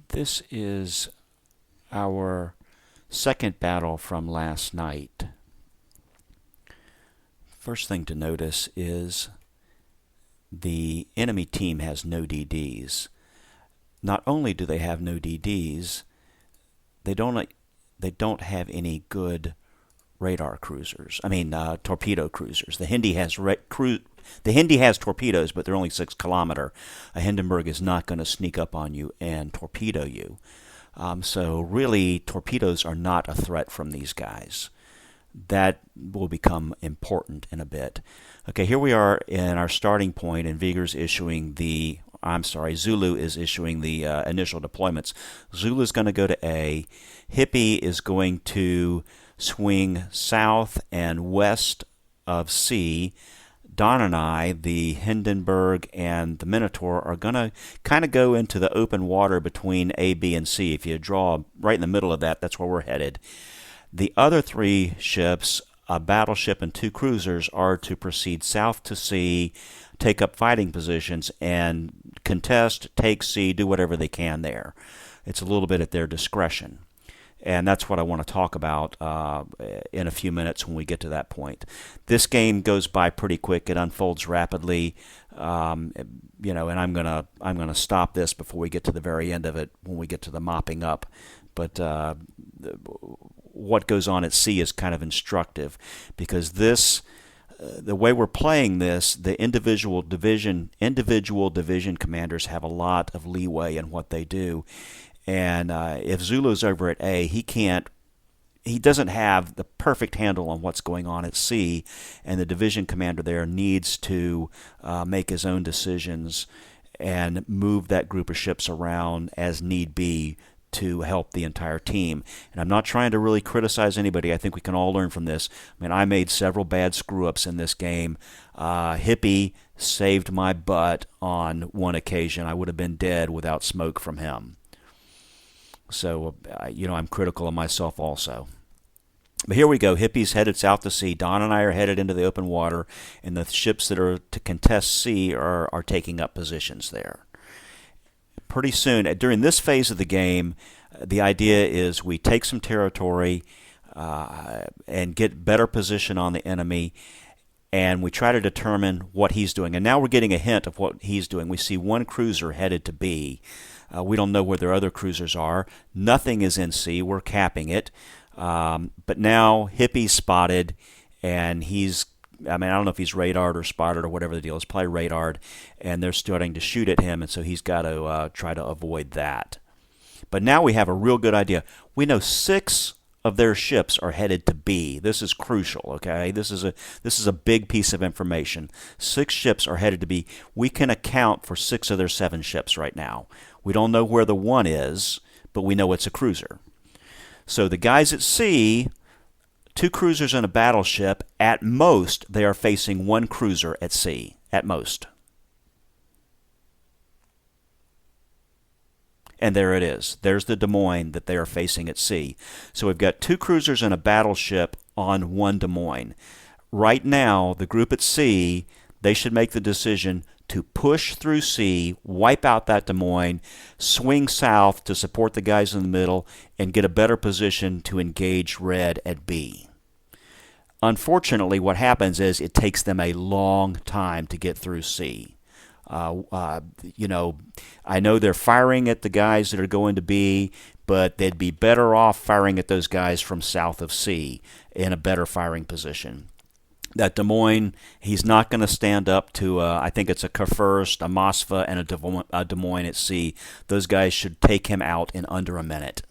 This is our second battle from last night. First thing to notice is the enemy team has no DDs. Not only do they have no DDs, they don't have any good radar cruisers. Torpedo cruisers. The Hindi has torpedoes, but they're only 6 kilometer. A Hindenburg is not going to sneak up on you and torpedo you. So really, torpedoes are not a threat from these guys. That will become important in a bit. Okay, here we are in our starting point, and Zulu is issuing the initial deployments. Zulu is going to go to A. Hippie is going to swing south and west of C. Don and I, the Hindenburg and the Minotaur, are going to kind of go into the open water between A, B, and C. If you draw right in the middle of that, that's where we're headed. The other 3 ships, a battleship and 2 cruisers, are to proceed south to C, take up fighting positions, and contest, take C, do whatever they can there. It's a little bit at their discretion. And that's what I want to talk about in a few minutes when we get to that point. This game goes by pretty quick. It unfolds rapidly, and I'm gonna stop this before we get to the very end of it when we get to the mopping up. But what goes on at sea is kind of instructive, because the way we're playing this, the individual division commanders have a lot of leeway in what they do. And if Zulu's over at A, he doesn't have the perfect handle on what's going on at sea, and the division commander there needs to make his own decisions and move that group of ships around as need be to help the entire team. And I'm not trying to really criticize anybody. I think we can all learn from this. I made several bad screw-ups in this game. Hippie saved my butt on one occasion. I would have been dead without smoke from him. So, I'm critical of myself also. But here we go. Hippie's headed south to sea. Don and I are headed into the open water, and the ships that are to contest sea are taking up positions there. Pretty soon, during this phase of the game, the idea is we take some territory and get better position on the enemy, and we try to determine what he's doing. And now we're getting a hint of what he's doing. We see one cruiser headed to B. We don't know where their other cruisers are. Nothing is in C. We're capping it. But now Hippie's spotted, and I don't know if he's radared or spotted or whatever the deal is. Probably radared, and they're starting to shoot at him, and so he's got to try to avoid that. But now we have a real good idea. We know 6 of their ships are headed to B. This is crucial, okay? This is a big piece of information. 6 ships are headed to B. We can account for 6 of their 7 ships right now. We don't know where the one is, but we know it's a cruiser. So the guys at sea, 2 cruisers and a battleship, at most they are facing 1 cruiser at sea, at most. And there it is. There's the Des Moines that they are facing at sea. So we've got 2 cruisers and a battleship on 1 Des Moines. Right now, the group at sea, they should make the decision to push through C, wipe out that Des Moines, swing south to support the guys in the middle, and get a better position to engage red at B. Unfortunately, what happens is it takes them a long time to get through C. I know they're firing at the guys that are going to B, but they'd be better off firing at those guys from south of C in a better firing position. That Des Moines, he's not going to stand up to, I think it's a Kurfürst, a Moskva, and a Des Moines at sea. Those guys should take him out in under a minute.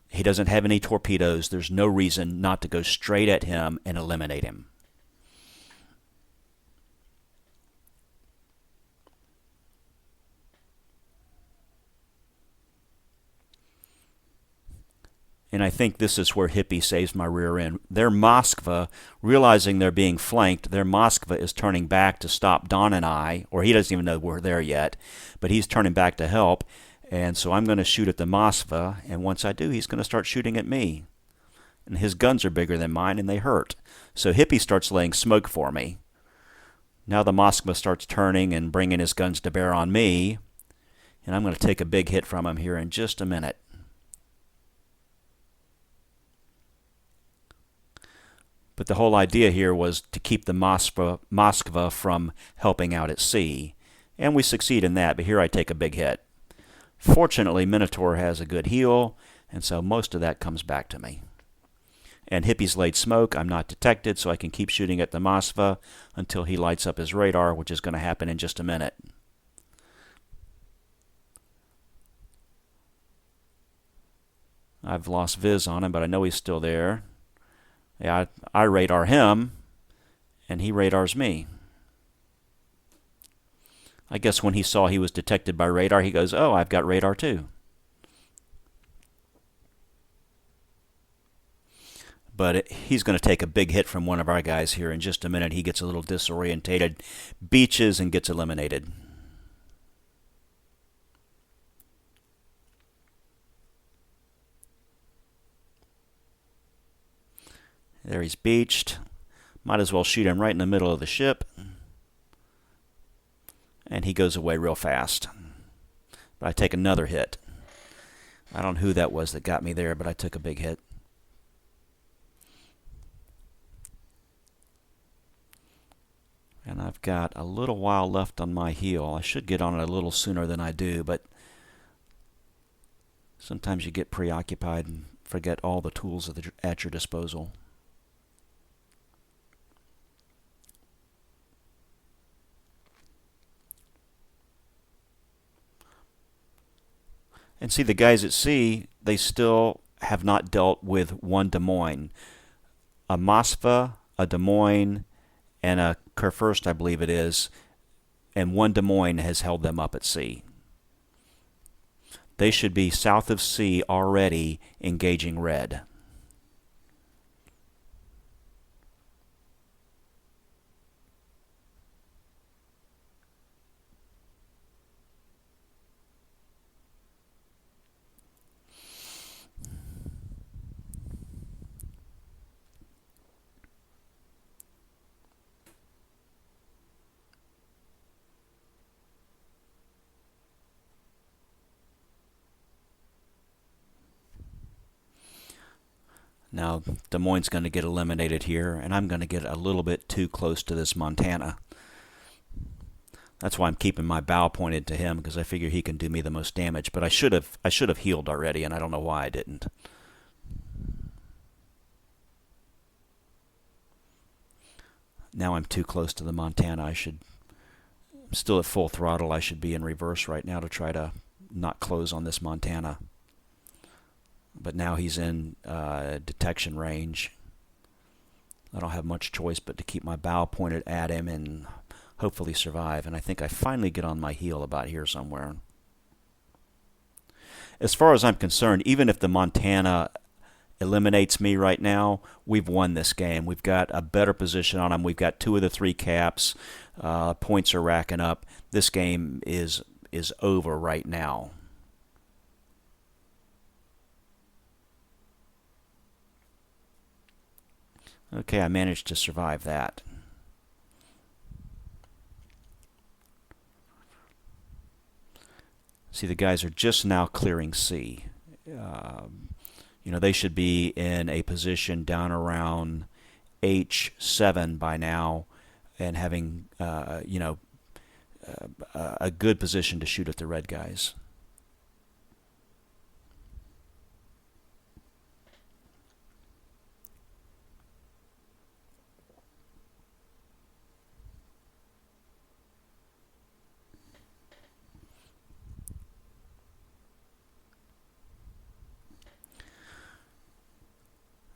He doesn't have any torpedoes. There's no reason not to go straight at him and eliminate him. And I think this is where Hippie saves my rear end. Their Moskva, realizing they're being flanked, their Moskva is turning back to stop Don and I, or he doesn't even know we're there yet, but he's turning back to help. And so I'm going to shoot at the Moskva, and once I do, he's going to start shooting at me. And his guns are bigger than mine, and they hurt. So Hippie starts laying smoke for me. Now the Moskva starts turning and bringing his guns to bear on me. And I'm going to take a big hit from him here in just a minute. But the whole idea here was to keep the Moskva from helping out at sea. And we succeed in that, but here I take a big hit. Fortunately, Minotaur has a good heel, and so most of that comes back to me. And Hippie's laid smoke. I'm not detected, so I can keep shooting at the Moskva until he lights up his radar, which is going to happen in just a minute. I've lost Viz on him, but I know he's still there. Yeah, I radar him, and he radars me. I guess when he saw he was detected by radar, he goes, oh, I've got radar too. But he's going to take a big hit from one of our guys here in just a minute. He gets a little disorientated, beaches, and gets eliminated. There he's beached. Might as well shoot him right in the middle of the ship. And he goes away real fast. But I take another hit. I don't know who that was that got me there, but I took a big hit. And I've got a little while left on my heel. I should get on it a little sooner than I do, but sometimes you get preoccupied and forget all the tools at your disposal. And see, the guys at sea, they still have not dealt with one Des Moines. A Moskva, a Des Moines, and a Kurfürst, I believe it is, and one Des Moines has held them up at sea. They should be south of sea already engaging red. Now, Des Moines is going to get eliminated here, and I'm going to get a little bit too close to this Montana. That's why I'm keeping my bow pointed to him, because I figure he can do me the most damage. But I should have healed already, and I don't know why I didn't. Now I'm too close to the Montana. I'm still at full throttle. I should be in reverse right now to try to not close on this Montana. But now he's in detection range. I don't have much choice but to keep my bow pointed at him and hopefully survive. And I think I finally get on my heel about here somewhere. As far as I'm concerned, even if the Montana eliminates me right now, we've won this game. We've got a better position on him. We've got 2 of the 3 caps. Points are racking up. This game is over right now. Okay, I managed to survive that. See, the guys are just now clearing C. They should be in a position down around H7 by now and having, a good position to shoot at the red guys.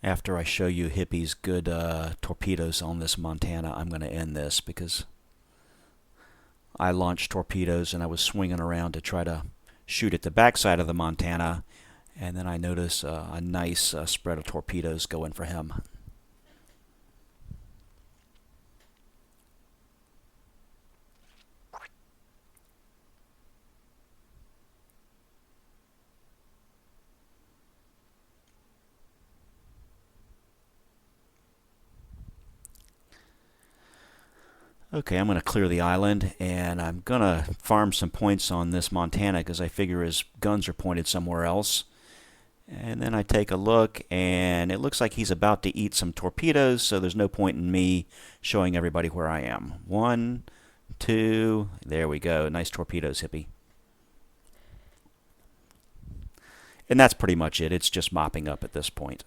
After I show you Hippie's good torpedoes on this Montana, I'm going to end this because I launched torpedoes and I was swinging around to try to shoot at the backside of the Montana, and then I notice a nice spread of torpedoes going for him. Okay, I'm going to clear the island, and I'm going to farm some points on this Montana because I figure his guns are pointed somewhere else. And then I take a look, and it looks like he's about to eat some torpedoes, so there's no point in me showing everybody where I am. 1, 2, there we go. Nice torpedoes, Hippie. And that's pretty much it. It's just mopping up at this point.